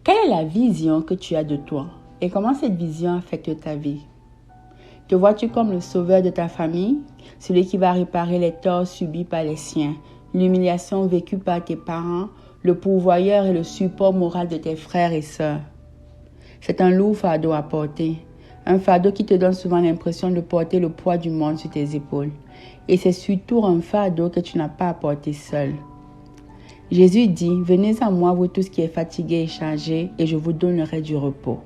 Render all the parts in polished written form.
Quelle est la vision que tu as de toi et comment cette vision affecte ta vie? Te vois-tu comme le sauveur de ta famille, celui qui va réparer les torts subis par les siens, l'humiliation vécue par tes parents, le pourvoyeur et le support moral de tes frères et sœurs? C'est un lourd fardeau à porter, un fardeau qui te donne souvent l'impression de porter le poids du monde sur tes épaules. Et c'est surtout un fardeau que tu n'as pas à porter seul. Jésus dit, « Venez à moi, vous tous qui êtes fatigués et chargés, et je vous donnerai du repos. »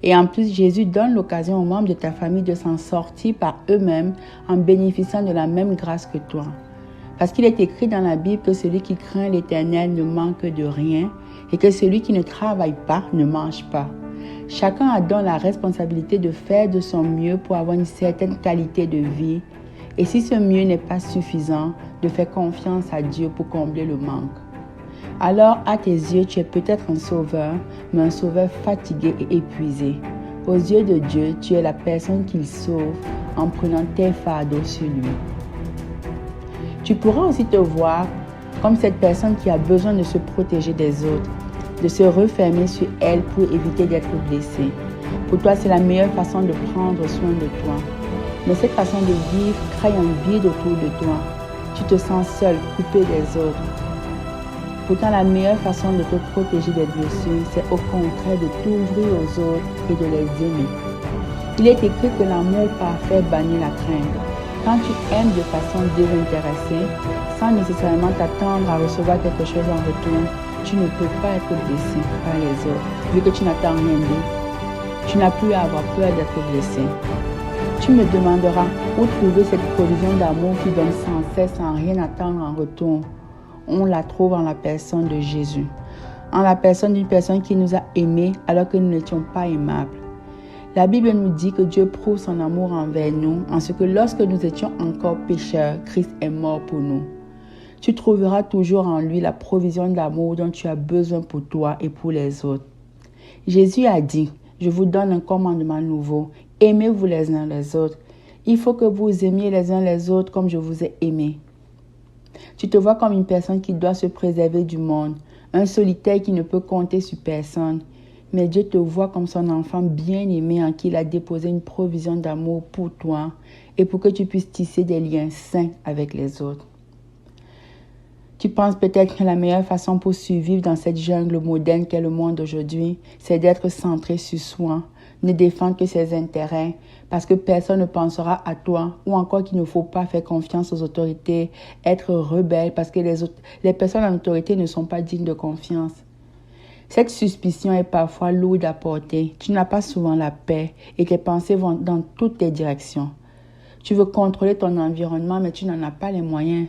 Et en plus, Jésus donne l'occasion aux membres de ta famille de s'en sortir par eux-mêmes en bénéficiant de la même grâce que toi. Parce qu'il est écrit dans la Bible que celui qui craint l'Éternel ne manque de rien et que celui qui ne travaille pas ne mange pas. Chacun a donc la responsabilité de faire de son mieux pour avoir une certaine qualité de vie. Et si ce mieux n'est pas suffisant, de faire confiance à Dieu pour combler le manque. Alors, à tes yeux, tu es peut-être un sauveur, mais un sauveur fatigué et épuisé. Aux yeux de Dieu, tu es la personne qu'il sauve en prenant tes fardeaux sur lui. Tu pourras aussi te voir comme cette personne qui a besoin de se protéger des autres, de se refermer sur elle pour éviter d'être blessée. Pour toi, c'est la meilleure façon de prendre soin de toi. Mais cette façon de vivre crée un vide autour de toi. Tu te sens seul, coupé des autres. Pourtant, la meilleure façon de te protéger des blessures, c'est au contraire de t'ouvrir aux autres et de les aimer. Il est écrit que l'amour parfait bannit la crainte. Quand tu aimes de façon désintéressée, sans nécessairement t'attendre à recevoir quelque chose en retour, tu ne peux pas être blessé par les autres, vu que tu n'attends rien d'eux. Tu n'as plus à avoir peur d'être blessé. Tu me demanderas où trouver cette provision d'amour qui donne sans cesse sans rien attendre en retour. On la trouve en la personne de Jésus, en la personne d'une personne qui nous a aimés alors que nous n'étions pas aimables. La Bible nous dit que Dieu prouve son amour envers nous en ce que lorsque nous étions encore pécheurs, Christ est mort pour nous. Tu trouveras toujours en lui la provision d'amour dont tu as besoin pour toi et pour les autres. Jésus a dit, « Je vous donne un commandement nouveau. Aimez-vous les uns les autres. Il faut que vous aimiez les uns les autres comme je vous ai aimés. » Tu te vois comme une personne qui doit se préserver du monde, un solitaire qui ne peut compter sur personne. Mais Dieu te voit comme son enfant bien-aimé en qui il a déposé une provision d'amour pour toi et pour que tu puisses tisser des liens sains avec les autres. Tu penses peut-être que la meilleure façon pour survivre dans cette jungle moderne qu'est le monde d'aujourd'hui, c'est d'être centré sur soi, ne défendre que ses intérêts, parce que personne ne pensera à toi, ou encore qu'il ne faut pas faire confiance aux autorités, être rebelle parce que les personnes en autorité ne sont pas dignes de confiance. Cette suspicion est parfois lourde à porter. Tu n'as pas souvent la paix et tes pensées vont dans toutes les directions. Tu veux contrôler ton environnement, mais tu n'en as pas les moyens.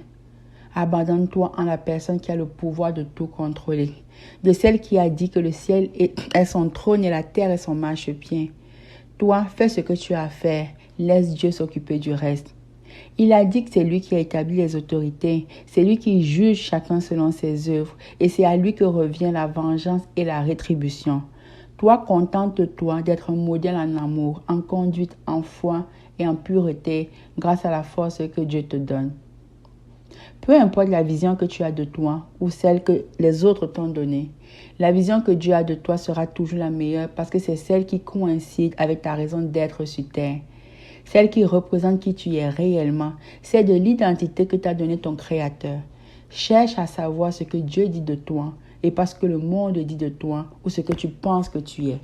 Abandonne-toi en la personne qui a le pouvoir de tout contrôler, de celle qui a dit que le ciel est son trône et la terre est son marchepied. Toi, fais ce que tu as à faire, laisse Dieu s'occuper du reste. Il a dit que c'est lui qui a établi les autorités, c'est lui qui juge chacun selon ses œuvres, et c'est à lui que revient la vengeance et la rétribution. Toi, contente-toi d'être un modèle en amour, en conduite, en foi et en pureté, grâce à la force que Dieu te donne. Peu importe la vision que tu as de toi ou celle que les autres t'ont donnée, la vision que Dieu a de toi sera toujours la meilleure parce que c'est celle qui coïncide avec ta raison d'être sur terre. Celle qui représente qui tu es réellement, c'est de l'identité que t'a donné ton Créateur. Cherche à savoir ce que Dieu dit de toi et pas ce que le monde dit de toi ou ce que tu penses que tu es.